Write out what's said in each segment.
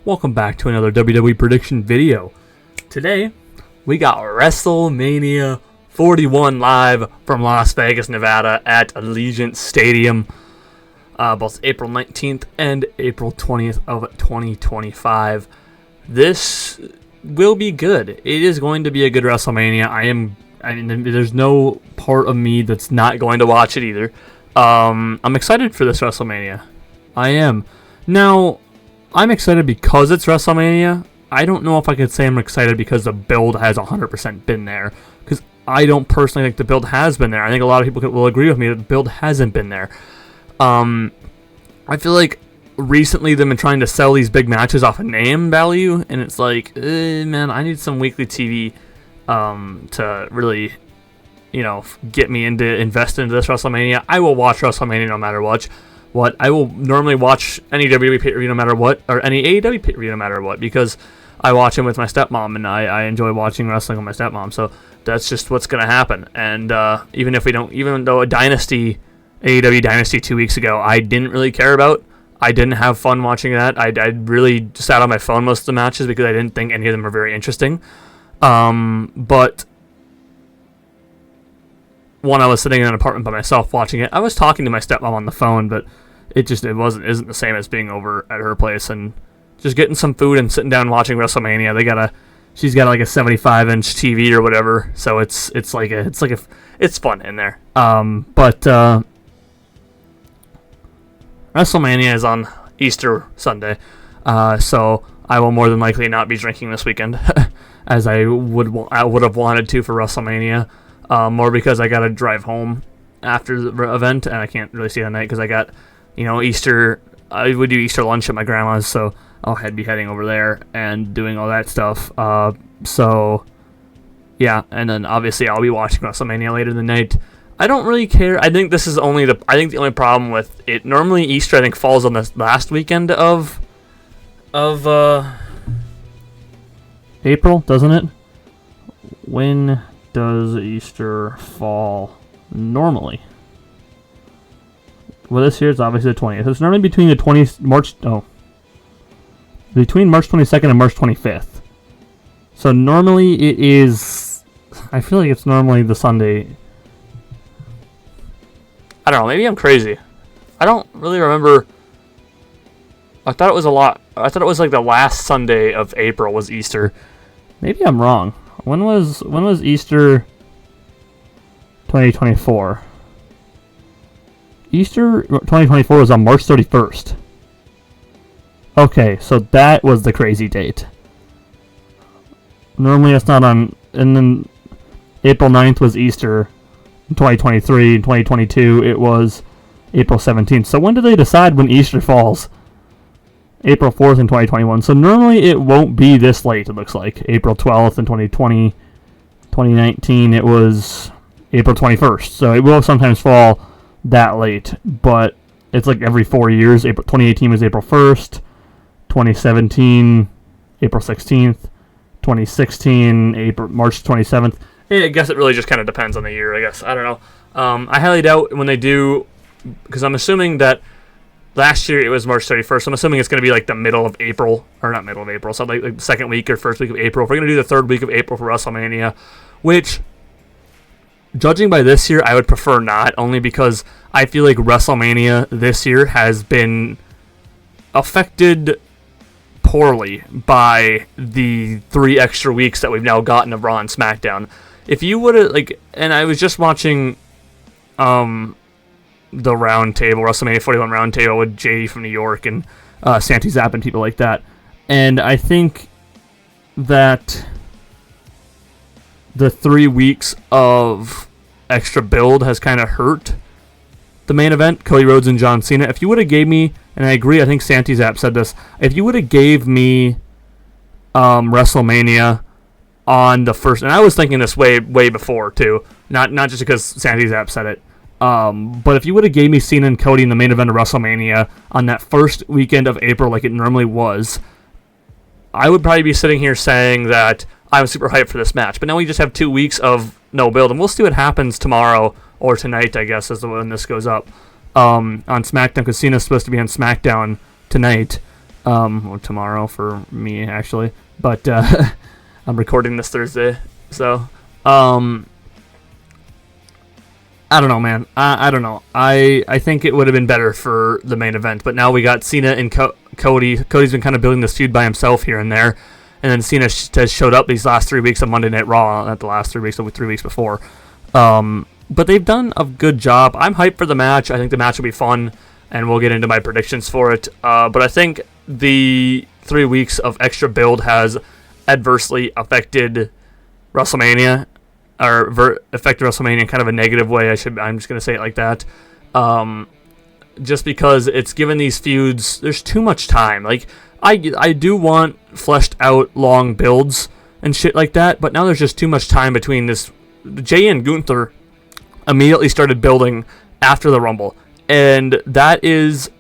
Welcome back to another WWE prediction video. Today, we got WrestleMania 41 live from Las Vegas, Nevada at Allegiant Stadium, both April 19th and April 20th of 2025. This will be good. It is going to be a good WrestleMania. There's no part of me that's not going to watch it either. I'm excited for this WrestleMania. I am. Now, I'm excited because it's WrestleMania. I don't know if I could say I'm excited because the build has 100% been there. Because I don't personally think the build has been there. I think a lot of people will agree with me that the build hasn't been there. I feel like recently they've been trying to sell these big matches off of name value. And it's like, man, I need some weekly TV to really, get me invest into this WrestleMania. I will watch WrestleMania no matter what. I will normally watch any WWE pay-per-view no matter what, or any AEW pay-per-view no matter what, because I watch them with my stepmom, and I enjoy watching wrestling with my stepmom, so that's just what's going to happen. And even though AEW Dynasty 2 weeks ago, I didn't really care about, I didn't have fun watching that. I really sat on my phone most of the matches because I didn't think any of them were very interesting. But when I was sitting in an apartment by myself watching it, I was talking to my stepmom on the phone, but isn't the same as being over at her place and just getting some food and sitting down watching WrestleMania. She's got like a 75-inch TV or whatever, so it's fun in there. But WrestleMania is on Easter Sunday, so I will more than likely not be drinking this weekend, as I would have wanted to for WrestleMania. More because I gotta drive home after the event, and I can't really stay the night because I got, Easter. I would do Easter lunch at my grandma's, so I'll be heading over there and doing all that stuff. So yeah, and then obviously I'll be watching WrestleMania later in the night. I don't really care. I think the only problem with it. Normally Easter, I think, falls on the last weekend of April, doesn't it? When does Easter fall normally? Well, this year it's obviously the 20th. It's normally between between March 22nd and March 25th. So normally it is, I feel like it's normally the Sunday. I don't know, maybe I'm crazy. I don't really remember. I thought it was like the last Sunday of April was Easter. Maybe I'm wrong. When was Easter 2024? Easter 2024 was on March 31st. Okay, so that was the crazy date. Normally it's not on, and then April 9th was Easter in 2023. In 2022 it was April 17th. So when do they decide when Easter falls? April 4th in 2021. So normally it won't be this late, it looks like. April 12th in 2020. 2019 it was April 21st. So it will sometimes fall that late. But it's like every 4 years. 2018 was April 1st. 2017, April 16th. 2016, March 27th. I guess it really just kind of depends on the year, I guess. I don't know. I highly doubt when they do, because I'm assuming that last year it was March 31st. I'm assuming it's going to be like the middle of April, or not middle of April, so like the second week or first week of April. If we're going to do the third week of April for WrestleMania, which, judging by this year, I would prefer not, only because I feel like WrestleMania this year has been affected poorly by the 3 extra weeks that we've now gotten of Raw and SmackDown. If you would have, and I was just watching the round table, WrestleMania 41 round table with JD from New York and Santi Zapp and people like that. And I think that the 3 weeks of extra build has kind of hurt the main event, Cody Rhodes and John Cena. If you would have gave me, and I agree, I think Santi Zapp said this, if you would have gave me WrestleMania on the first, and I was thinking this way before too, not just because Santi Zapp said it, but if you would have gave me Cena and Cody in the main event of WrestleMania on that first weekend of April like it normally was, I would probably be sitting here saying that I was super hyped for this match. But now we just have 2 weeks of no build, and we'll see what happens tomorrow or tonight, I guess, is when this goes up on SmackDown, because Cena's supposed to be on SmackDown tonight. or tomorrow for me actually, but I'm recording this Thursday, so I don't know, man. I don't know. I think it would have been better for the main event, but now we got Cena and Cody. Cody's been kind of building this feud by himself here and there, and then Cena has showed up these last 3 weeks of Monday Night Raw, not the last 3 weeks, but 3 weeks before. But they've done a good job. I'm hyped for the match. I think the match will be fun, and we'll get into my predictions for it. But I think the 3 weeks of extra build has adversely affected WrestleMania, or affected WrestleMania in kind of a negative way. I'm just going to say it like that. Just because it's given these feuds, there's too much time. Like, I do want fleshed out long builds and shit like that, but now there's just too much time between this. Jay and Gunther immediately started building after the Rumble, and that's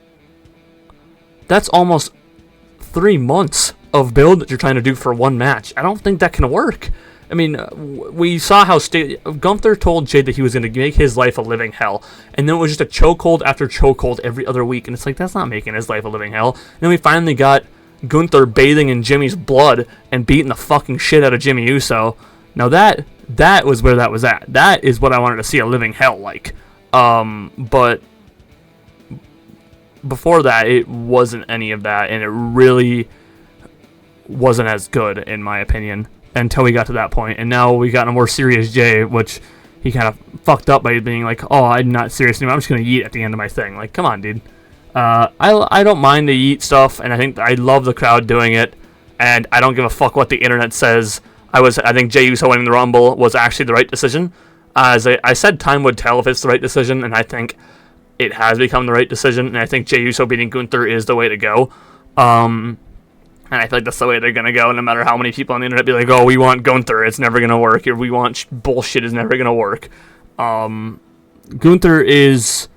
almost 3 months of build that you're trying to do for one match. I don't think that can work. I mean, we saw how Gunther told Jay that he was going to make his life a living hell, and then it was just a chokehold after chokehold every other week, and it's like, that's not making his life a living hell. And then we finally got Gunther bathing in Jimmy's blood and beating the fucking shit out of Jimmy Uso. Now that was where that was at. That is what I wanted to see a living hell like. But before that, it wasn't any of that, and it really wasn't as good, in my opinion, until we got to that point. And now we got a more serious Jay, which he kind of fucked up by being like, oh, I'm not serious anymore, I'm just going to yeet at the end of my thing. Like, come on, dude. I don't mind the yeet stuff, and I love the crowd doing it, and I don't give a fuck what the internet says. I think Jey Uso winning the Rumble was actually the right decision. As I said, time would tell if it's the right decision, and I think it has become the right decision, and I think Jey Uso beating Gunther is the way to go. And I feel like that's the way they're going to go, no matter how many people on the internet be like, oh, we want Gunther, it's never going to work, or we want bullshit, is never going to work. Gunther is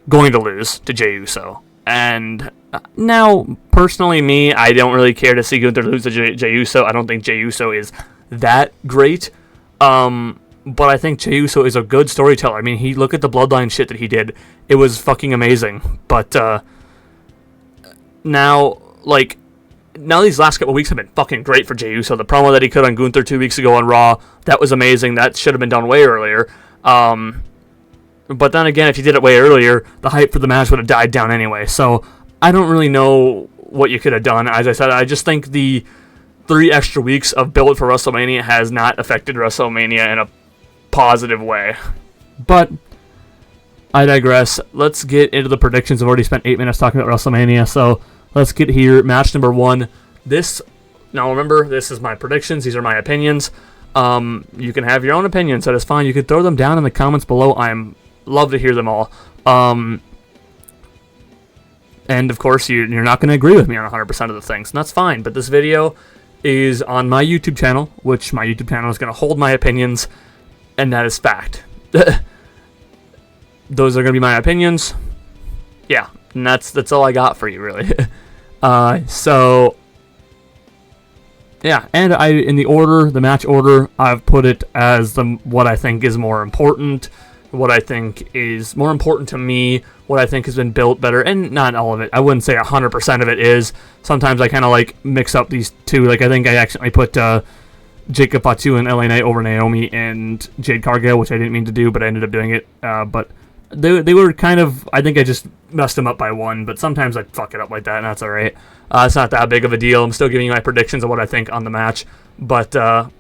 going to lose to Jey Uso. And now, personally, me, I don't really care to see Gunther lose to Jey Uso. I don't think Jey Uso is that great. But I think Jey Uso is a good storyteller. I mean, look at the Bloodline shit that he did. It was fucking amazing. But now these last couple weeks have been fucking great for Jey Uso. The promo that he cut on Gunther 2 weeks ago on Raw, that was amazing. That should have been done way earlier. But then again, if you did it way earlier, the hype for the match would have died down anyway. So I don't really know what you could have done. As I said, I just think the 3 extra weeks of build for WrestleMania has not affected WrestleMania in a positive way. But I digress. Let's get into the predictions. I've already spent 8 minutes talking about WrestleMania, so let's get here. Match number 1. Now remember, this is my predictions. These are my opinions. You can have your own opinions. That is fine. You can throw them down in the comments below. Love to hear them all. And of course, you're not going to agree with me on 100% of the things, and that's fine. But this video is on my YouTube channel, which my YouTube channel is going to hold my opinions, and that is fact. Those are going to be my opinions. Yeah, and that's all I got for you, really. So yeah, and in the match order, I've put it as what I think is more important. What I think is more important to me, what I think has been built better, and not all of it. I wouldn't say 100% of it is. Sometimes I kind of mix up these two. I think I accidentally put Jacob Fatu and LA Knight over Naomi and Jade Cargill, which I didn't mean to do, but I ended up doing it. But they were kind of, I think I just messed them up by one, but sometimes I fuck it up like that, and that's alright. It's not that big of a deal. I'm still giving you my predictions of what I think on the match, but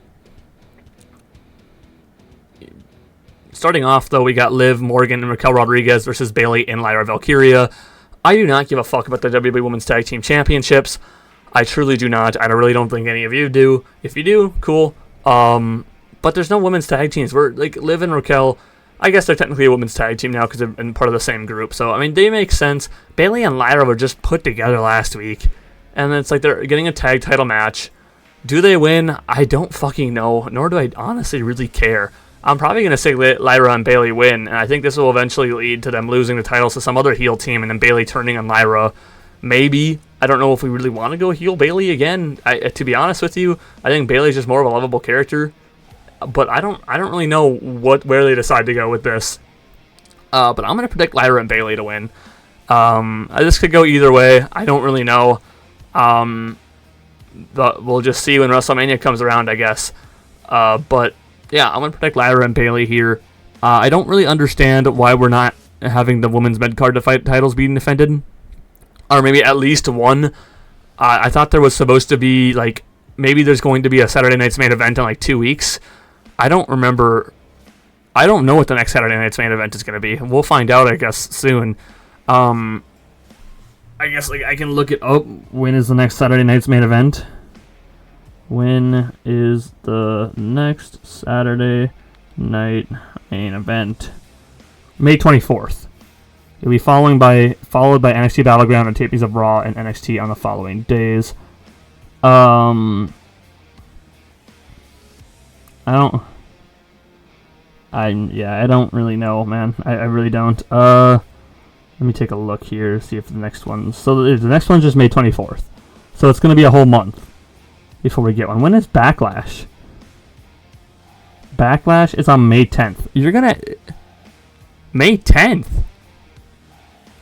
starting off, though, we got Liv Morgan and Raquel Rodriguez versus Bayley and Lyra Valkyria. I do not give a fuck about the WWE Women's Tag Team Championships. I truly do not. I really don't think any of you do. If you do, cool. But there's no women's tag teams. We're Liv and Raquel. I guess they're technically a women's tag team now because they're in part of the same group. So I mean, they make sense. Bayley and Lyra were just put together last week, and it's like they're getting a tag title match. Do they win? I don't fucking know. Nor do I honestly really care. I'm probably going to say Lyra and Bayley win, and I think this will eventually lead to them losing the titles to some other heel team, and then Bayley turning on Lyra. Maybe. I don't know if we really want to go heel Bayley again. To be honest with you, I think Bayley's just more of a lovable character, but I don't really know where they decide to go with this. But I'm going to predict Lyra and Bayley to win. This could go either way. I don't really know. We'll just see when WrestleMania comes around, I guess. But yeah, I'm gonna predict Ladder and Bayley here. I don't really understand why we're not having the women's mid-card titles being defended, or maybe at least one. I thought there was supposed to be, like, maybe there's going to be a Saturday Night's Main Event in like 2 weeks. I don't remember. I don't know what the next Saturday Night's Main Event is going to be. We'll find out, I guess, soon. I guess like I can look it up. When is the next Saturday Night's Main Event? When is the next Saturday Night Main Event? May 24th. It'll be followed by NXT Battleground and tapings of Raw and NXT on the following days. I don't really know, man. I really don't. Let me take a look here, see if the next one's... So the next one's just May 24th. So it's going to be a whole month before we get one. When is Backlash? Backlash is on May 10th. You're going to... May 10th?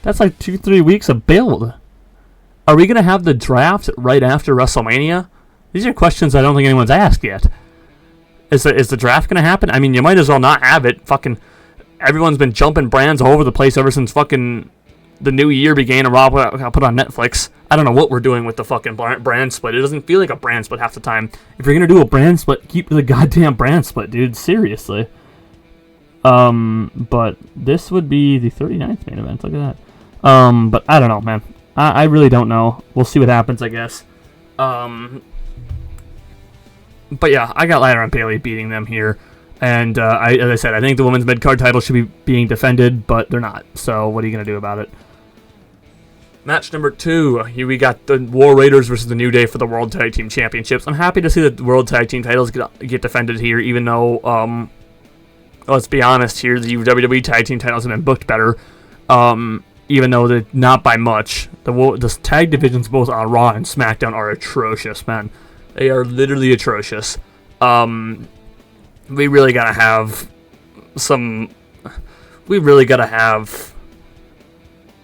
That's like 2-3 weeks of build. Are we going to have the draft right after WrestleMania? These are questions I don't think anyone's asked yet. Is the draft going to happen? I mean, you might as well not have it. Fucking everyone's been jumping brands all over the place ever since fucking the new year began and Raw got put on Netflix. I don't know what we're doing with the fucking brand split. It doesn't feel like a brand split half the time. If you're going to do a brand split, keep the goddamn brand split, dude. Seriously. But this would be the 39th main event. Look at that. But I don't know, man. I really don't know. We'll see what happens, I guess. But yeah, I got Ladder and Bayley beating them here. And as I said, I think the women's mid-card title should be being defended, but they're not. So what are you going to do about it? Match number 2. Here we got the War Raiders versus the New Day for the World Tag Team Championships. I'm happy to see the World Tag Team titles get defended here, even though, let's be honest here, the WWE Tag Team titles have been booked better. Even though they're not by much. The tag divisions both on Raw and SmackDown are atrocious, man. They are literally atrocious. We really gotta have some... We really gotta have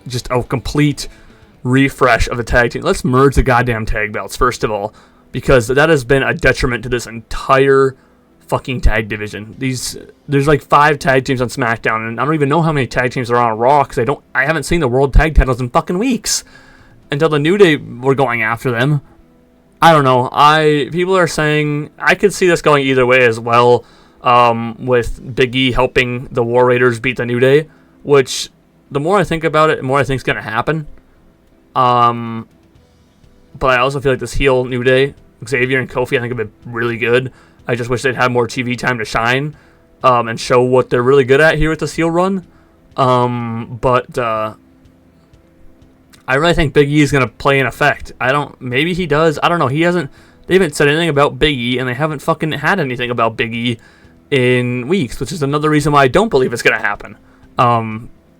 just a complete refresh of the tag team. Let's merge the goddamn tag belts, first of all, because that has been a detriment to this entire fucking tag division. There's like 5 tag teams on SmackDown, and I don't even know how many tag teams are on Raw, because I haven't seen the world tag titles in fucking weeks until the New Day were going after them. I don't know. People are saying I could see this going either way as well, with Big E helping the War Raiders beat the New Day, which the more I think about it, the more I think is going to happen. But I also feel like this heel New Day, Xavier and Kofi, I think have been really good. I just wish they'd have more TV time to shine, and show what they're really good at here with this heel run. But I really think Big E is going to play in effect. Maybe he does. I don't know. They haven't said anything about Big E, and they haven't fucking had anything about Big E in weeks, which is another reason why I don't believe it's going to happen.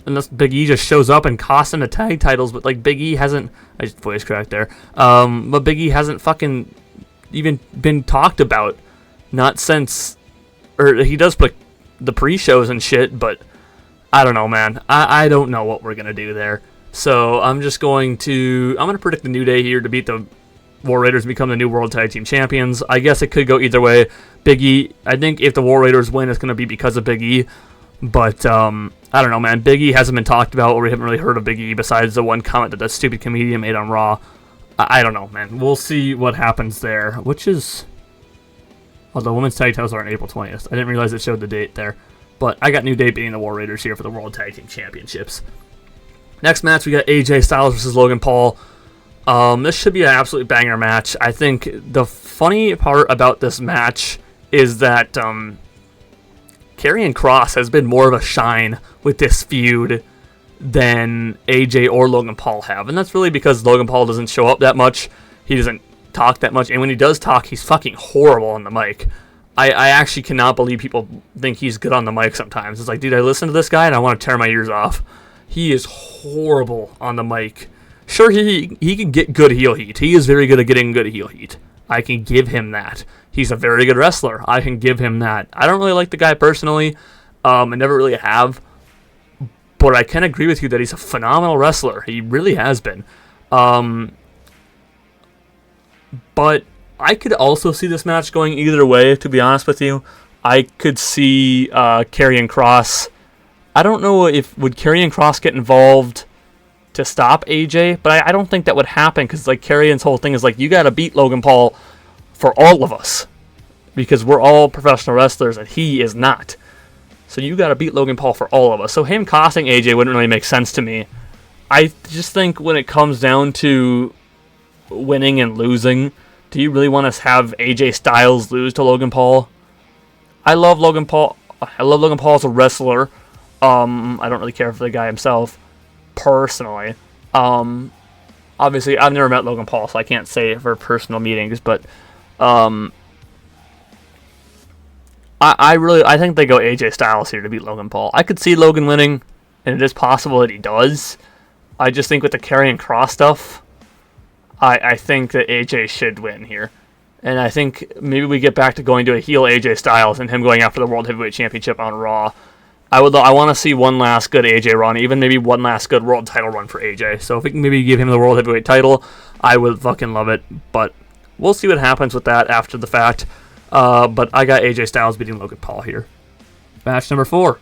Unless Big E just shows up and costs him the tag titles, but like Big E hasn't, I just voice cracked there. But Big E hasn't fucking even been talked about. Not since, or he does put the pre-shows and shit, but I don't know, man. I don't know what we're going to do there. So I'm going to predict the New Day here to beat the War Raiders and become the new World Tag Team Champions. I guess it could go either way. Big E, I think if the War Raiders win, it's going to be because of Big E. But I don't know, man. Big E hasn't been talked about, or we haven't really heard of Big E besides the one comment that stupid comedian made on Raw. I don't know, man. We'll see what happens there, which is... Well, the women's tag titles are on April 20th. I didn't realize it showed the date there. But I got New Day beating the War Raiders here for the World Tag Team Championships. Next match, we got AJ Styles versus Logan Paul. This should be an absolute banger match. I think the funny part about this match is that Karrion Kross has been more of a shine with this feud than AJ or Logan Paul have. And that's really because Logan Paul doesn't show up that much. He doesn't talk that much, and when he does talk, he's fucking horrible on the mic. I actually cannot believe people think he's good on the mic sometimes. It's like, dude, I listen to this guy and I want to tear my ears off. He is horrible on the mic. Sure, he can get good heel heat. He is very good at getting good heel heat. I can give him that. He's a very good wrestler. I can give him that. I don't really like the guy personally. I never really have. but I can agree with you that he's a phenomenal wrestler. He really has been. But I could also see this match going either way, to be honest with you. I could see Karrion Kross. I don't know would Karrion Kross get involved to stop AJ, but I don't think that would happen, because like Karrion's whole thing is like, you got to beat Logan Paul for all of us, because we're all professional wrestlers and he is not. So you got to beat Logan Paul for all of us. So him costing AJ wouldn't really make sense to me. I just think when it comes down to winning and losing, do you really want to have AJ Styles lose to Logan Paul? I love Logan Paul. I love Logan Paul as a wrestler. I don't really care for the guy himself, personally. Obviously, I've never met Logan Paul, so I can't say it for personal meetings, but I think they go AJ Styles here to beat Logan Paul. I could see Logan winning, and it is possible that he does. I just think with the Karrion Kross stuff, I think that AJ should win here. And I think maybe we get back to going to a heel AJ Styles and him going after the World Heavyweight Championship on Raw. I want to see one last good AJ run, even maybe one last good world title run for AJ. So if we can maybe give him the World Heavyweight title, I would fucking love it. But we'll see what happens with that after the fact. But I got AJ Styles beating Logan Paul here. Match number 4.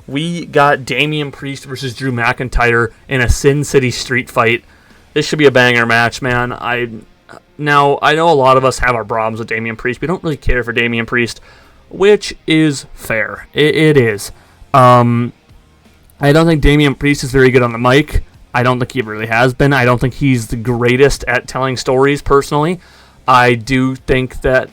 We got Damian Priest versus Drew McIntyre in a Sin City street fight. This should be a banger match, man. Now, I know a lot of us have our problems with Damian Priest. We don't really care for Damian Priest, which is fair. It is. I don't think Damian Priest is very good on the mic. I don't think he really has been. I don't think he's the greatest at telling stories, personally. I do think that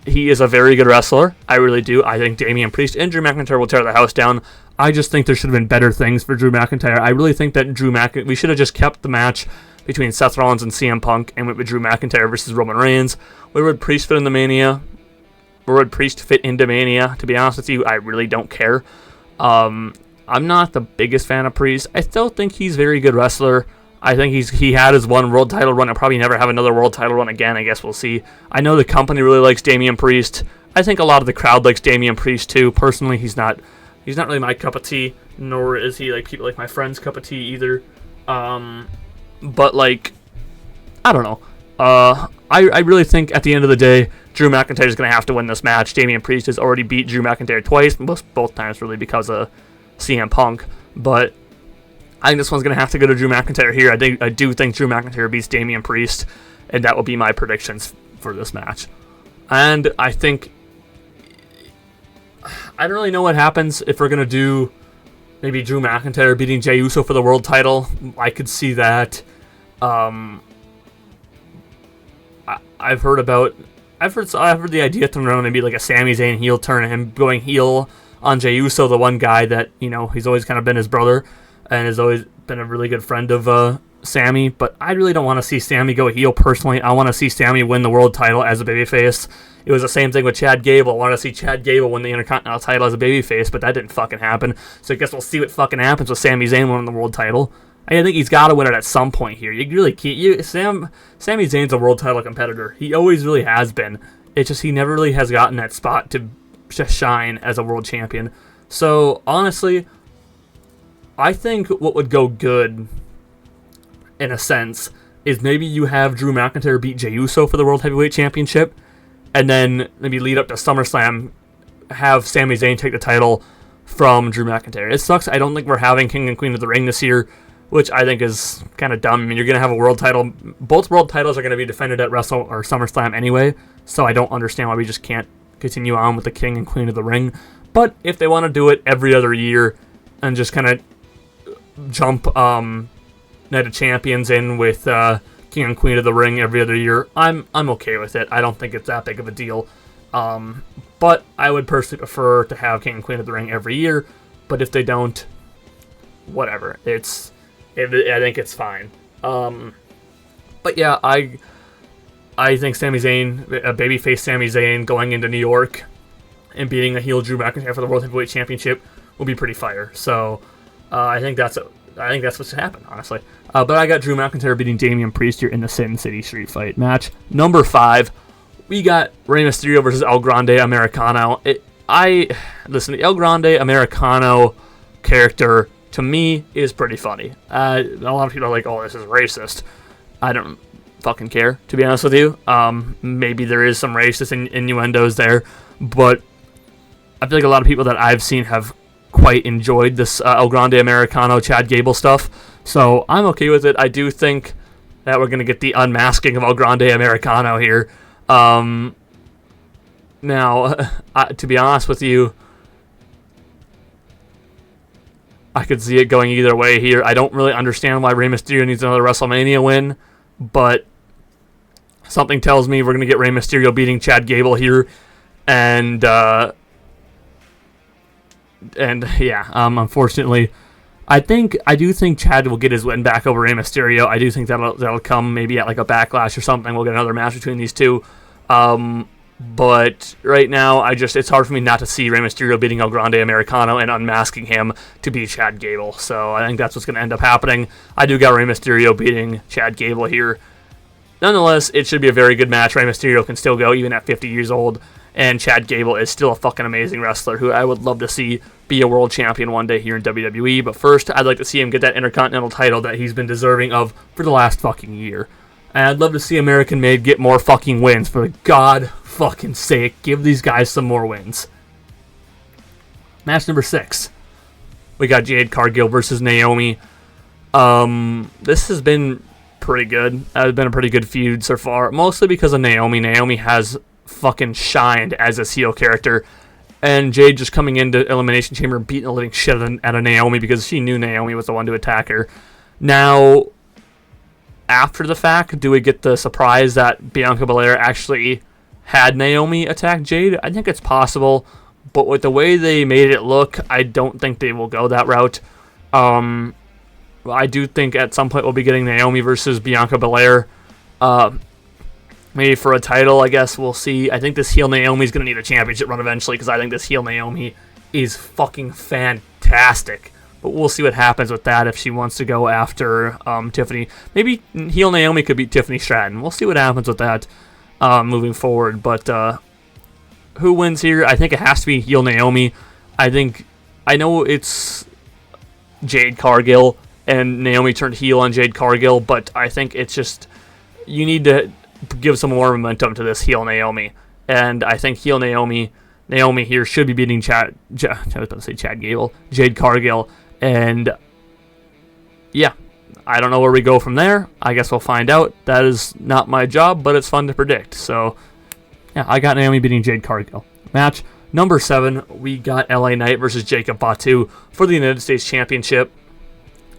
he is a very good wrestler. I really do. I think Damian Priest and Drew McIntyre will tear the house down. I just think there should have been better things for Drew McIntyre. I really think that we should have just kept the match between Seth Rollins and CM Punk and went with Drew McIntyre versus Roman Reigns. Where would Priest fit in the Mania? Where would Priest fit into Mania? To be honest with you, I really don't care. I'm not the biggest fan of Priest. I still think he's a very good wrestler. I think he had his one world title run. He'll probably never have another world title run again. I guess we'll see. I know the company really likes Damian Priest. I think a lot of the crowd likes Damian Priest too. Personally, he's not really my cup of tea, nor is he like people like my friend's cup of tea either. But like, I don't know. I really think at the end of the day, Drew McIntyre is going to have to win this match. Damian Priest has already beat Drew McIntyre twice, both times really because of CM Punk. But I think this one's going to have to go to Drew McIntyre here. I do think Drew McIntyre beats Damian Priest, and that will be my predictions for this match. And I think I don't really know what happens if we're going to do maybe Drew McIntyre beating Jey Uso for the world title. I could see that. I've heard the idea thrown around maybe like a Sami Zayn heel turn, him going heel on Jey Uso, the one guy that, you know, he's always kind of been his brother and has always been a really good friend of Sami. But I really don't want to see Sami go heel personally. I want to see Sami win the world title as a babyface. It was the same thing with Chad Gable. I want to see Chad Gable win the Intercontinental title as a babyface, but that didn't fucking happen. So I guess we'll see what fucking happens with Sami Zayn winning the world title. I think he's got to win it at some point here. You really can't. Sami Zayn's a world title competitor. He always really has been. It's just he never really has gotten that spot to shine as a world champion. So honestly, I think what would go good, in a sense, is maybe you have Drew McIntyre beat Jey Uso for the World Heavyweight Championship, and then maybe lead up to SummerSlam, have Sami Zayn take the title from Drew McIntyre. It sucks. I don't think we're having King and Queen of the Ring this year, which I think is kind of dumb. I mean, you're going to have a world title. Both world titles are going to be defended at Wrestle or SummerSlam anyway, so I don't understand why we just can't continue on with the King and Queen of the Ring. But if they want to do it every other year and just kind of jump Night of Champions in with King and Queen of the Ring every other year, I'm okay with it. I don't think it's that big of a deal. But I would personally prefer to have King and Queen of the Ring every year. But if they don't, whatever. I think it's fine. But yeah, I think Sami Zayn, a babyface Sami Zayn going into New York and beating a heel Drew McIntyre for the World Heavyweight Championship will be pretty fire. So I think that's what's to happen, honestly. But I got Drew McIntyre beating Damian Priest here in the Sin City Street Fight match. Number 5, we got Rey Mysterio versus El Grande Americano. The El Grande Americano character to me, is pretty funny. A lot of people are like, oh, this is racist. I don't fucking care, to be honest with you. Maybe there is some racist innuendos there, but I feel like a lot of people that I've seen have quite enjoyed this El Grande Americano Chad Gable stuff, so I'm okay with it. I do think that we're going to get the unmasking of El Grande Americano here. Now, to be honest with you, I could see it going either way here. I don't really understand why Rey Mysterio needs another WrestleMania win, but something tells me we're going to get Rey Mysterio beating Chad Gable here, and yeah, unfortunately, I do think Chad will get his win back over Rey Mysterio. I do think that'll come maybe at like a Backlash or something. We'll get another match between these two. But right now, it's hard for me not to see Rey Mysterio beating El Grande Americano and unmasking him to beat Chad Gable. So I think that's what's going to end up happening. I do got Rey Mysterio beating Chad Gable here. Nonetheless, it should be a very good match. Rey Mysterio can still go even at 50 years old. And Chad Gable is still a fucking amazing wrestler who I would love to see be a world champion one day here in WWE. But first, I'd like to see him get that Intercontinental title that he's been deserving of for the last fucking year. And I'd love to see American Made get more fucking wins. For God fucking sake, give these guys some more wins. Match number 6. We got Jade Cargill versus Naomi. This has been pretty good. It's been a pretty good feud so far. Mostly because of Naomi. Naomi has fucking shined as a heel character, and Jade just coming into Elimination Chamber and beating the living shit out of Naomi because she knew Naomi was the one to attack her. Now, after the fact, do we get the surprise that Bianca Belair actually had Naomi attack Jade? I think it's possible, but with the way they made it look, I don't think they will go that route. I do think at some point we'll be getting Naomi versus Bianca Belair. Maybe for a title, I guess. We'll see. I think this heel Naomi is going to need a championship run eventually because I think this heel Naomi is fucking fantastic. But we'll see what happens with that if she wants to go after Tiffany. Maybe heel Naomi could beat Tiffany Stratton. We'll see what happens with that moving forward. But who wins here? I think it has to be heel Naomi. I know it's Jade Cargill and Naomi turned heel on Jade Cargill, but I think it's just you need to give some more momentum to this heel Naomi, and I think heel Naomi here should be beating Chad Gable, Jade Cargill, and yeah, I don't know where we go from there. I guess we'll find out. That is not my job, but it's fun to predict. So yeah, I got Naomi beating Jade Cargill. Match number 7, we got LA Knight versus Jacob Fatu for the United States Championship.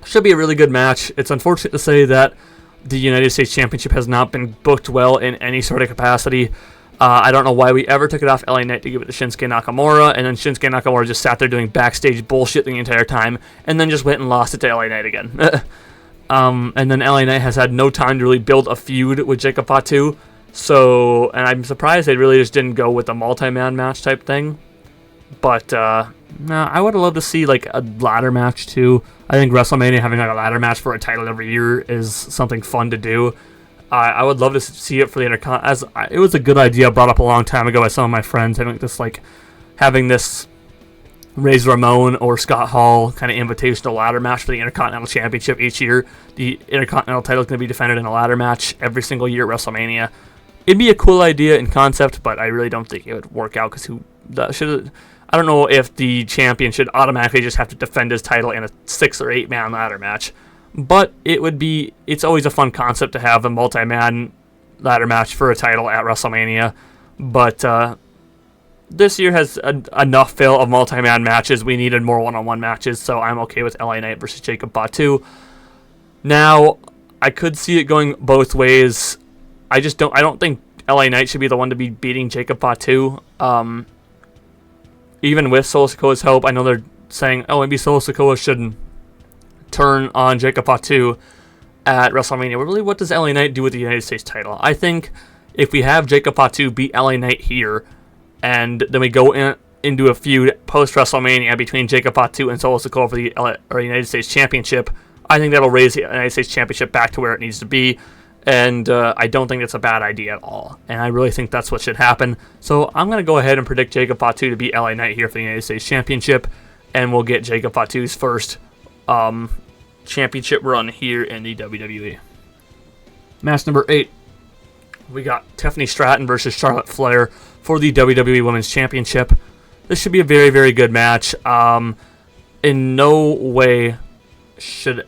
Should be a really good match. It's unfortunate to say that the United States Championship has not been booked well in any sort of capacity. I don't know why we ever took it off LA Knight to give it to Shinsuke Nakamura, and then Shinsuke Nakamura just sat there doing backstage bullshit the entire time, and then just went and lost it to LA Knight again. And then LA Knight has had no time to really build a feud with Jacob Fatu, so, and I'm surprised they really just didn't go with a multi-man match type thing. But, I would have loved to see, like, a ladder match, too. I think WrestleMania having, like, a ladder match for a title every year is something fun to do. I would love to see it for the Intercontinental. It was a good idea brought up a long time ago by some of my friends, having this Razor Ramon or Scott Hall kind of invitational ladder match for the Intercontinental Championship each year. The Intercontinental title is going to be defended in a ladder match every single year at WrestleMania. It'd be a cool idea in concept, but I really don't think it would work out because I don't know if the champion should automatically just have to defend his title in a 6 or 8 man ladder match. But it's always a fun concept to have a multi-man ladder match for a title at WrestleMania. But this year has enough fill of multi-man matches. We needed more one-on-one matches, so I'm okay with LA Knight versus Jacob Fatu. Now, I could see it going both ways. I don't think LA Knight should be the one to be beating Jacob Fatu. Even with Solo Sikoa's help, I know they're saying, maybe Solo Sikoa shouldn't turn on Jacob Fatu at WrestleMania. But really, what does LA Knight do with the United States title? I think if we have Jacob Fatu beat LA Knight here, and then we go into a feud post-WrestleMania between Jacob Fatu and Solo Sikoa for the United States Championship, I think that'll raise the United States Championship back to where it needs to be. And I don't think that's a bad idea at all. And I really think that's what should happen. So I'm going to go ahead and predict Jacob Fatu to beat LA Knight here for the United States Championship. And we'll get Jacob Fatu's first championship run here in the WWE. Match number 8. We got Tiffany Stratton versus Charlotte Flair for the WWE Women's Championship. This should be a very, very good match. In no way should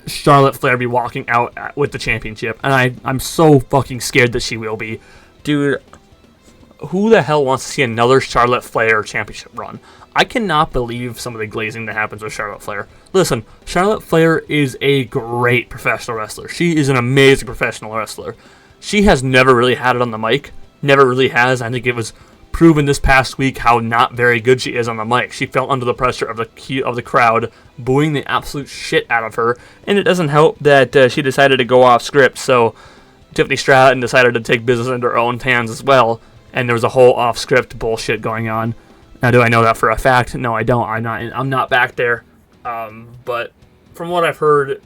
Charlotte Flair be walking out with the championship. And I'm so fucking scared that she will be. Dude, who the hell wants to see another Charlotte Flair championship run? I cannot believe some of the glazing that happens with Charlotte Flair. Listen, Charlotte Flair is a great professional wrestler. She is an amazing professional wrestler. She has never really had it on the mic. Never really has. I think it was proven this past week how not very good she is on the mic. She fell under the pressure of the crowd booing the absolute shit out of her. And it doesn't help that she decided to go off script. So Tiffany Stratton decided to take business into her own hands as well. And there was a whole off script bullshit going on. Now, do I know that for a fact? No, I don't. I'm not back there. But from what I've heard,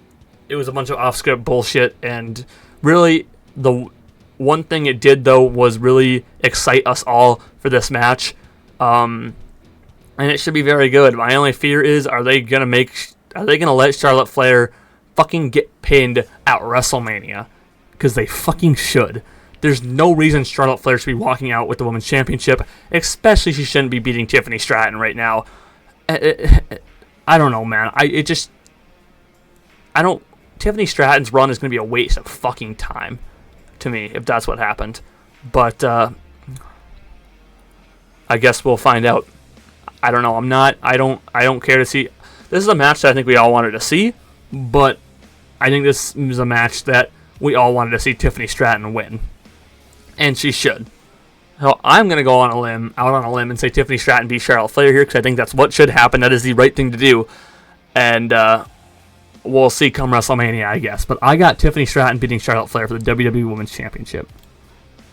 it was a bunch of off script bullshit. And really, the one thing it did, though, was really excite us all for this match. And it should be very good. My only fear is, are they gonna let Charlotte Flair fucking get pinned at WrestleMania? Because they fucking should. There's no reason Charlotte Flair should be walking out with the Women's Championship, especially she shouldn't be beating Tiffany Stratton right now. I don't know, man. Tiffany Stratton's run is going to be a waste of fucking time to me if that's what happened. But I guess we'll find out. I don't know. I don't care to see. This is a match that I think we all wanted to see, but I think this is a match that we all wanted to see Tiffany Stratton win. And she should. So I'm going to go out on a limb and say Tiffany Stratton beat Charlotte Flair here because I think that's what should happen. That is the right thing to do. And we'll see come WrestleMania, I guess. But I got Tiffany Stratton beating Charlotte Flair for the WWE Women's Championship.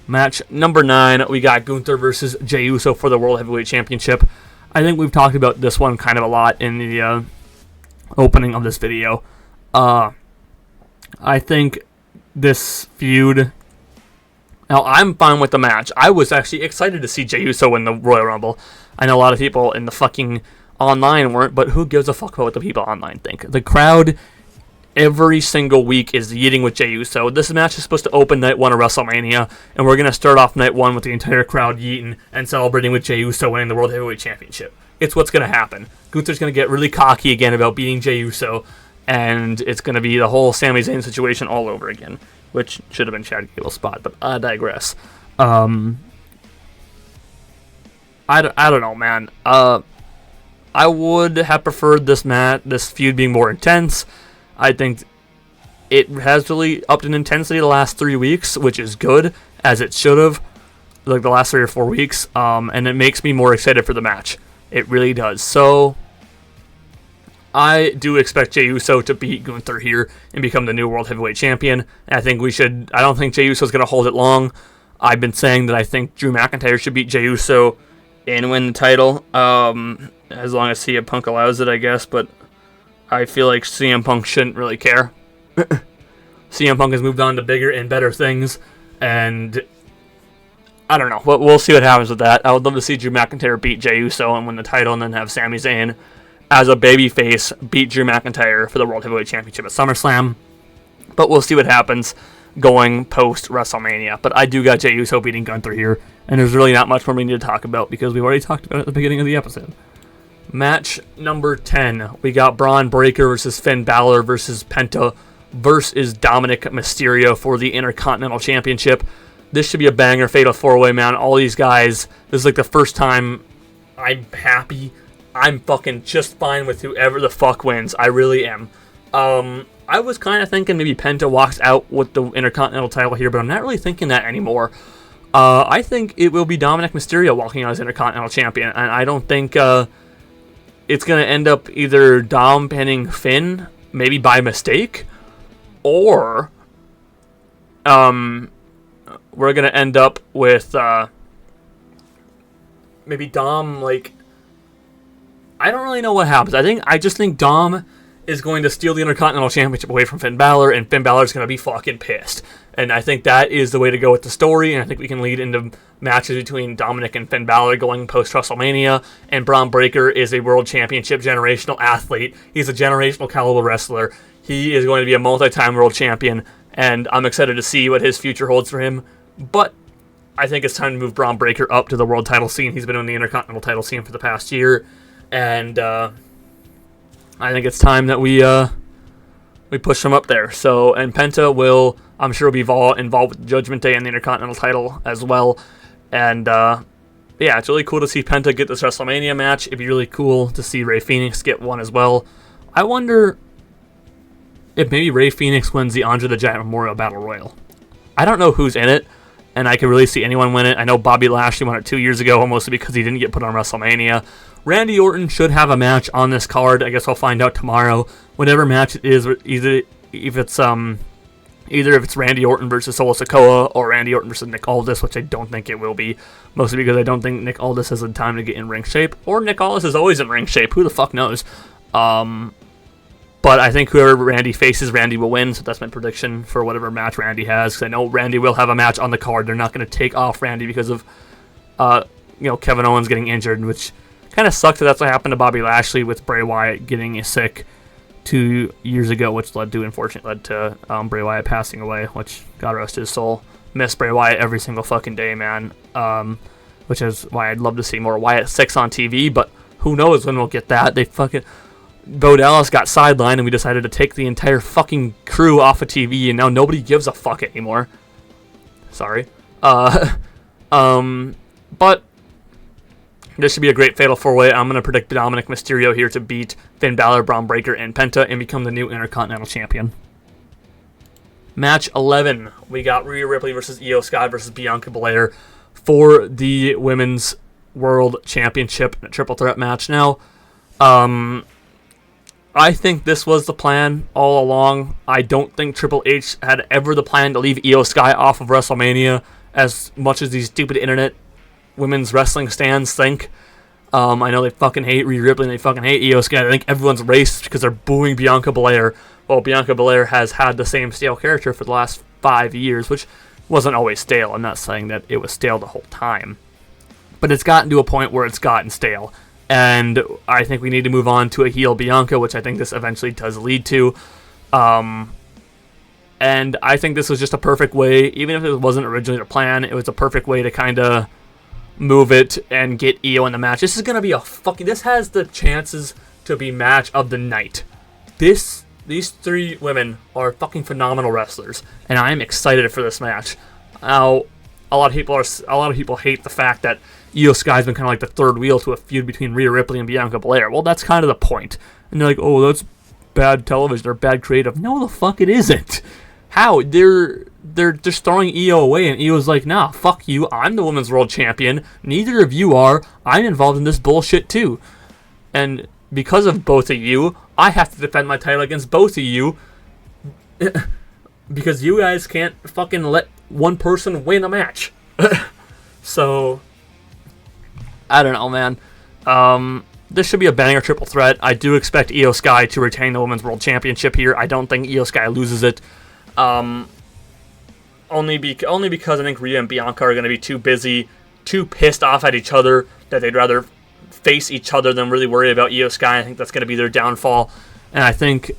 Match number 9, we got Gunther versus Jey Uso for the World Heavyweight Championship. I think we've talked about this one kind of a lot in the opening of this video. I think this feud... Now, I'm fine with the match. I was actually excited to see Jey Uso win the Royal Rumble. I know a lot of people in the fucking online weren't, but who gives a fuck about what the people online think? The crowd every single week is yeeting with Jey Uso. This match is supposed to open night 1 of WrestleMania, and we're going to start off night 1 with the entire crowd yeeting and celebrating with Jey Uso winning the World Heavyweight Championship. It's what's going to happen. Gunther's going to get really cocky again about beating Jey Uso, and it's going to be the whole Sami Zayn situation all over again, which should have been Chad Gable's spot, but I digress. I don't know, man. I would have preferred this feud being more intense. I think it has really upped in intensity the last 3 weeks, which is good, as it should have, like the last 3 or 4 weeks, and it makes me more excited for the match. It really does. So I do expect Jey Uso to beat Gunther here and become the new World Heavyweight Champion. I don't think Jey Uso is going to hold it long. I've been saying that I think Drew McIntyre should beat Jey Uso and win the title, as long as CM Punk allows it, I guess, but I feel like CM Punk shouldn't really care. CM Punk has moved on to bigger and better things, and I don't know. We'll see what happens with that. I would love to see Drew McIntyre beat Jey Uso and win the title, and then have Sami Zayn as a babyface beat Drew McIntyre for the World Heavyweight Championship at SummerSlam. But we'll see what happens going post-WrestleMania. But I do got Jey Uso beating Gunther here, and there's really not much more we need to talk about because we've already talked about it at the beginning of the episode. Match number 10. We got Braun Breaker versus Finn Balor versus Penta versus Dominic Mysterio for the Intercontinental Championship. This should be a banger, fatal 4-way, man. All these guys, this is like the first time I'm happy. I'm fucking just fine with whoever the fuck wins. I really am. I was kind of thinking maybe Penta walks out with the Intercontinental title here, but I'm not really thinking that anymore. I think it will be Dominic Mysterio walking out as Intercontinental Champion, and I don't think it's going to end up either Dom pinning Finn, maybe by mistake, or we're going to end up with maybe Dom, like, I don't really know what happens. I just think Dom is going to steal the Intercontinental Championship away from Finn Balor, and Finn Balor's going to be fucking pissed. And I think that is the way to go with the story, and I think we can lead into matches between Dominic and Finn Balor going post-WrestleMania, and Braun Breaker is a World Championship generational athlete. He's a generational caliber wrestler. He is going to be a multi-time World Champion, and I'm excited to see what his future holds for him. But I think it's time to move Braun Breaker up to the world title scene. He's been on the Intercontinental title scene for the past year, and I think it's time that we push him up there. So, and Penta will, I'm sure, be involved with Judgment Day and the Intercontinental title as well. And yeah, it's really cool to see Penta get this WrestleMania match. It'd be really cool to see Rey Fenix get one as well. I wonder if maybe Rey Fenix wins the Andre the Giant Memorial Battle Royal. I don't know who's in it, and I could really see anyone win it. I know Bobby Lashley won it 2 years ago, mostly because he didn't get put on WrestleMania. Randy Orton should have a match on this card. I guess I'll find out tomorrow. Whatever match it is, either if it's Randy Orton versus Solo Sikoa or Randy Orton versus Nick Aldis, which I don't think it will be, mostly because I don't think Nick Aldis has the time to get in ring shape, or Nick Aldis is always in ring shape. Who the fuck knows? But I think whoever Randy faces, Randy will win. So that's my prediction for whatever match Randy has. Because I know Randy will have a match on the card. They're not going to take off Randy because of Kevin Owens getting injured, which kind of sucks. That's what happened to Bobby Lashley with Bray Wyatt getting sick 2 years ago, which unfortunately led to Bray Wyatt passing away, which, God rest his soul. Miss Bray Wyatt every single fucking day, man. Which is why I'd love to see more Wyatt 6 on TV, but who knows when we'll get that. Bo Dallas got sidelined, and we decided to take the entire fucking crew off of TV, and now nobody gives a fuck anymore. Sorry. But this should be a great Fatal 4-Way. I'm going to predict Dominic Mysterio here to beat Finn Balor, Braun Breaker, and Penta and become the new Intercontinental Champion. Match 11. We got Rhea Ripley versus Io Sky versus Bianca Belair for the Women's World Championship in a triple threat match. Now, I think this was the plan all along. I don't think Triple H had ever the plan to leave Io Sky off of WrestleMania, as much as these stupid internet women's wrestling stands think. I know they fucking hate Rhea Ripley and they fucking hate Io Sky. I think everyone's racist because they're booing Bianca Belair. Well, Bianca Belair has had the same stale character for the last 5 years, which wasn't always stale. I'm not saying that it was stale the whole time. But it's gotten to a point where it's gotten stale. And I think we need to move on to a heel Bianca, which I think this eventually does lead to. And I think this was just a perfect way, even if it wasn't originally the plan, it was a perfect way to kind of move it and get Io in the match. This is going to be this has the chances to be match of the night. These 3 women are fucking phenomenal wrestlers, and I am excited for this match. Now, a lot of people hate the fact that Io Sky's been kind of like the third wheel to a feud between Rhea Ripley and Bianca Belair. Well, that's kind of the point. And they're like, oh, that's bad television or bad creative. No, the fuck it isn't. How? They're just throwing Io away, and Io's like, nah, fuck you. I'm the Women's World Champion. Neither of you are. I'm involved in this bullshit too. And because of both of you, I have to defend my title against both of you. Because you guys can't fucking let one person win a match. So, I don't know, man. This should be a banger triple threat. I do expect Io Sky to retain the Women's World Championship here. I don't think Io Sky loses it. Only because I think Rhea and Bianca are going to be too busy, too pissed off at each other, that they'd rather face each other than really worry about Io Sky. I think that's going to be their downfall. And I think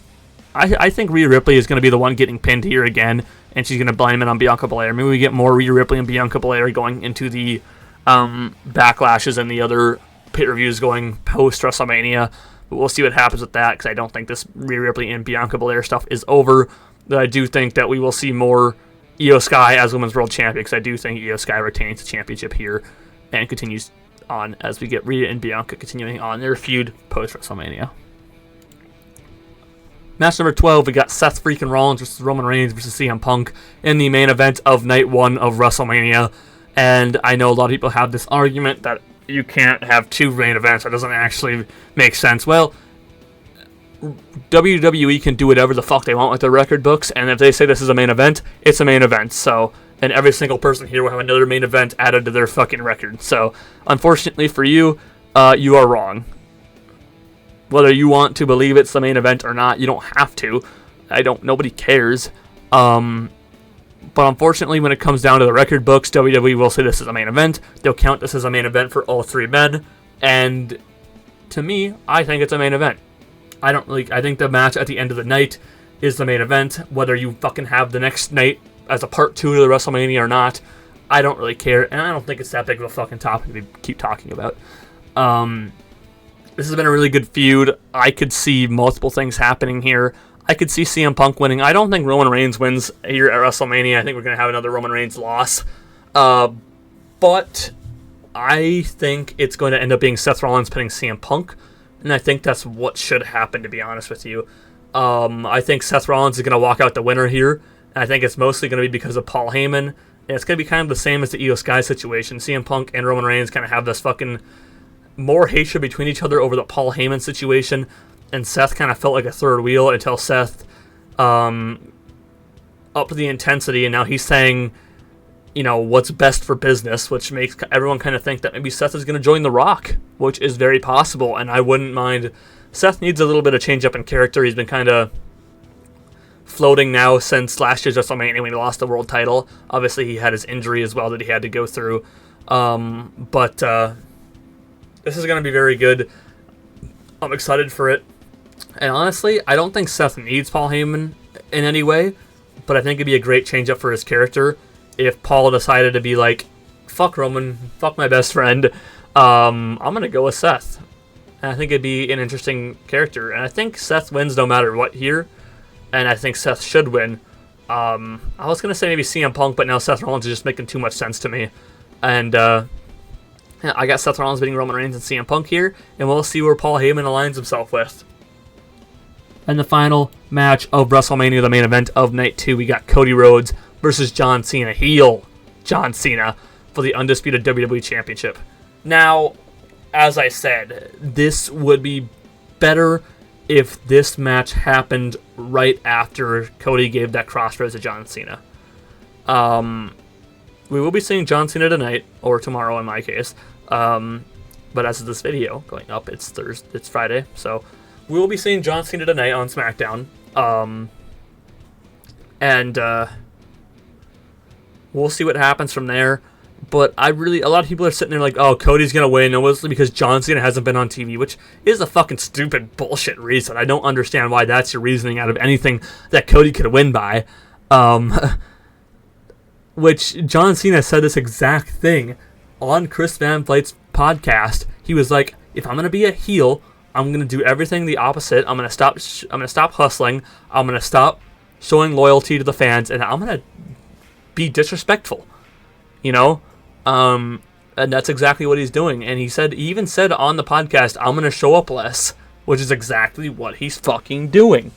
Rhea Ripley is going to be the one getting pinned here again, and she's going to blame it on Bianca Belair. Maybe we get more Rhea Ripley and Bianca Belair going into the backlashes and the other pay-per-views going post-WrestleMania. But we'll see what happens with that, because I don't think this Rhea Ripley and Bianca Belair stuff is over. But I do think that we will see more Io Sky as Women's World Champion, because I do think Io Sky retains the championship here and continues on as we get Rhea and Bianca continuing on their feud post-WrestleMania. Match number 12, we got Seth freaking Rollins versus Roman Reigns versus CM Punk in the main event of Night 1 of WrestleMania. And I know a lot of people have this argument that you can't have 2 main events. That doesn't actually make sense. Well, WWE can do whatever the fuck they want with their record books, and if they say this is a main event, it's a main event. So, and every single person here will have another main event added to their fucking record. So, unfortunately for you, you are wrong. Whether you want to believe it's the main event or not, you don't have to. Nobody cares. But unfortunately, when it comes down to the record books, WWE will say this is a main event. They'll count this as a main event for all three men. And to me, I think it's a main event. I think the match at the end of the night is the main event. Whether you fucking have the next night as a part 2 to the WrestleMania or not, I don't really care. And I don't think it's that big of a fucking topic to keep talking about. This has been a really good feud. I could see multiple things happening here. I could see CM Punk winning. I don't think Roman Reigns wins here at WrestleMania. I think we're going to have another Roman Reigns loss. But I think it's going to end up being Seth Rollins pinning CM Punk. And I think that's what should happen, to be honest with you. I think Seth Rollins is going to walk out the winner here. And I think it's mostly going to be because of Paul Heyman. And it's going to be kind of the same as the Io Sky situation. CM Punk and Roman Reigns kind of have this fucking more hatred between each other over the Paul Heyman situation. And Seth kind of felt like a third wheel until Seth upped the intensity, and now he's saying, what's best for business, which makes everyone kind of think that maybe Seth is going to join The Rock, which is very possible, and I wouldn't mind. Seth needs a little bit of change up in character. He's been kind of floating now since last year's WrestleMania when he lost the world title. Obviously, he had his injury as well that he had to go through. But this is going to be very good. I'm excited for it. And honestly, I don't think Seth needs Paul Heyman in any way, but I think it'd be a great change up for his character if Paul decided to be like, fuck Roman, fuck my best friend, I'm going to go with Seth. And I think it'd be an interesting character. And I think Seth wins no matter what here, and I think Seth should win. I was going to say maybe CM Punk, but now Seth Rollins is just making too much sense to me. And I got Seth Rollins beating Roman Reigns and CM Punk here, and we'll see where Paul Heyman aligns himself with. And the final match of WrestleMania, the main event of Night 2, we got Cody Rhodes versus John Cena, heel John Cena, for the undisputed WWE Championship. Now, as I said, this would be better if this match happened right after Cody gave that crossroads to John Cena. We will be seeing John Cena tonight, or tomorrow in my case. But as of this video going up, it's Friday, so we will be seeing John Cena tonight on SmackDown. And we'll see what happens from there. But a lot of people are sitting there like, oh, Cody's going to win, mostly because John Cena hasn't been on TV, which is a fucking stupid bullshit reason. I don't understand why that's your reasoning out of anything that Cody could win by. Which John Cena said this exact thing on Chris Van Vlight's podcast. He was like, if I'm going to be a heel, I'm going to do everything the opposite. I'm going to stop hustling. I'm going to stop showing loyalty to the fans, and I'm going to be disrespectful. And that's exactly what he's doing. And he even said on the podcast, I'm going to show up less, which is exactly what he's fucking doing.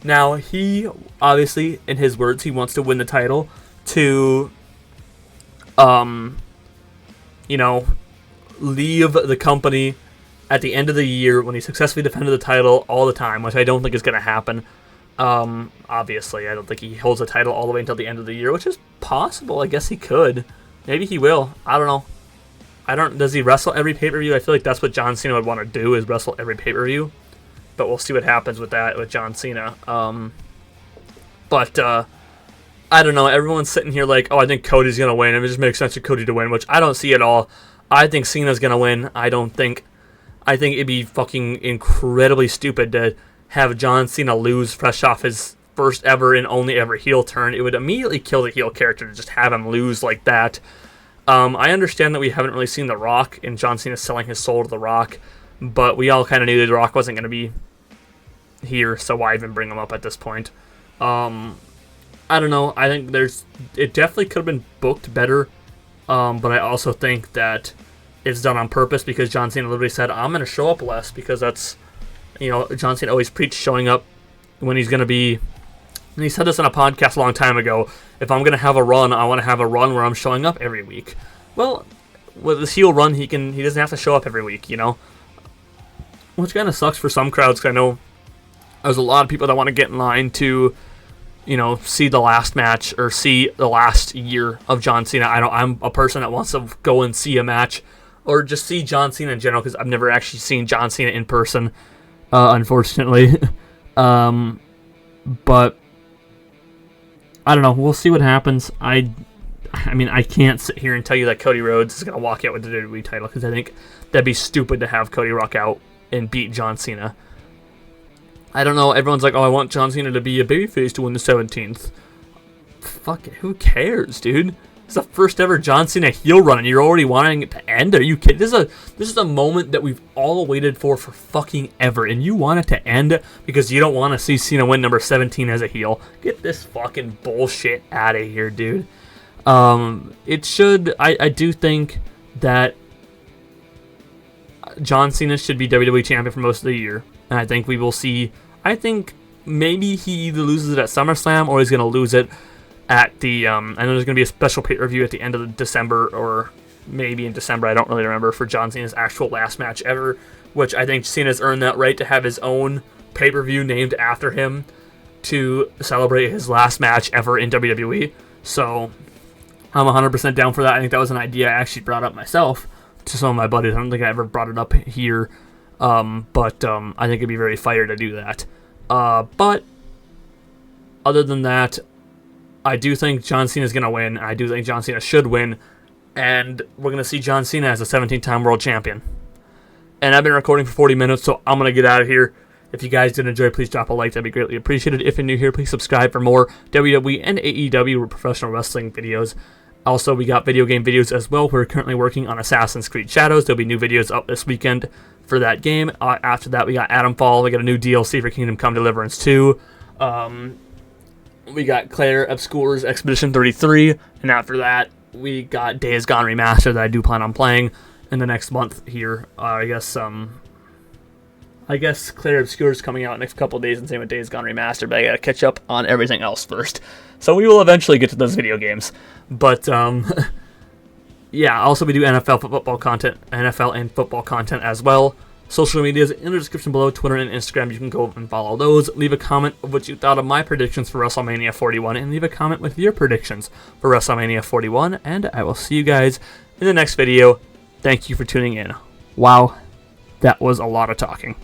Now, he, obviously, in his words, he wants to win the title to, leave the company at the end of the year when he successfully defended the title all the time, which I don't think is going to happen. Obviously, I don't think he holds the title all the way until the end of the year, which is possible. I guess he could. Maybe he will. I don't know. Does he wrestle every pay-per-view? I feel like that's what John Cena would want to do, is wrestle every pay-per-view. But we'll see what happens with that with John Cena. But I don't know. Everyone's sitting here like, oh, I think Cody's going to win. It just makes sense for Cody to win, which I don't see at all. I think Cena's going to win. I think it'd be fucking incredibly stupid to have John Cena lose fresh off his first ever and only ever heel turn. It would immediately kill the heel character to just have him lose like that. I understand that we haven't really seen The Rock and John Cena selling his soul to The Rock, but we all kind of knew The Rock wasn't going to be here, so why even bring him up at this point? I don't know. I think it definitely could have been booked better, but I also think that it's done on purpose because John Cena literally said, I'm going to show up less, because that's, John Cena always preached showing up when he's going to be, and he said this on a podcast a long time ago, if I'm going to have a run, I want to have a run where I'm showing up every week. Well, with this heel run, he doesn't have to show up every week, Which kind of sucks for some crowds, because I know there's a lot of people that want to get in line to, see the last match or see the last year of John Cena. I'm a person that wants to go and see a match or just see John Cena in general, because I've never actually seen John Cena in person. unfortunately. But I don't know. We'll see what happens. I mean, I can't sit here and tell you that Cody Rhodes is going to walk out with the WWE title, because I think that'd be stupid to have Cody rock out and beat John Cena. I don't know. Everyone's like, oh, I want John Cena to be a babyface to win the 17th. Fuck it. Who cares, dude? It's the first ever John Cena heel run, and you're already wanting it to end? Are you kidding? This is a moment that we've all waited for fucking ever, and you want it to end because you don't want to see Cena win number 17 as a heel? Get this fucking bullshit out of here, dude. It should... I do think that John Cena should be WWE Champion for most of the year, and I think we will see... I think maybe he either loses it at SummerSlam or he's going to lose it at the, I know there's going to be a special pay-per-view at the end of December, or maybe in December, I don't really remember, for John Cena's actual last match ever, which I think Cena's earned that right to have his own pay-per-view named after him to celebrate his last match ever in WWE. So I'm 100% down for that. I think that was an idea I actually brought up myself to some of my buddies. I don't think I ever brought it up here, but I think it'd be very fire to do that. But other than that, I do think John Cena is going to win. I do think John Cena should win. And we're going to see John Cena as a 17-time world champion. And I've been recording for 40 minutes, so I'm going to get out of here. If you guys did enjoy, please drop a like. That'd be greatly appreciated. If you're new here, please subscribe for more WWE and AEW professional wrestling videos. Also, we got video game videos as well. We're currently working on Assassin's Creed Shadows. There'll be new videos up this weekend for that game. After that, we got Adam Fall. We got a new DLC for Kingdom Come Deliverance 2. We got Claire Obscure's Expedition 33, and after that, we got Days Gone Remastered that I do plan on playing in the next month here. I guess Claire Obscure's coming out next couple days, and same with Days Gone Remastered, but I gotta catch up on everything else first. So we will eventually get to those video games. But, yeah, also we do NFL and football content as well. Social media is in the description below, Twitter and Instagram. You can go and follow those. Leave a comment of what you thought of my predictions for WrestleMania 41, and leave a comment with your predictions for WrestleMania 41, and I will see you guys in the next video. Thank you for tuning in. Wow, that was a lot of talking.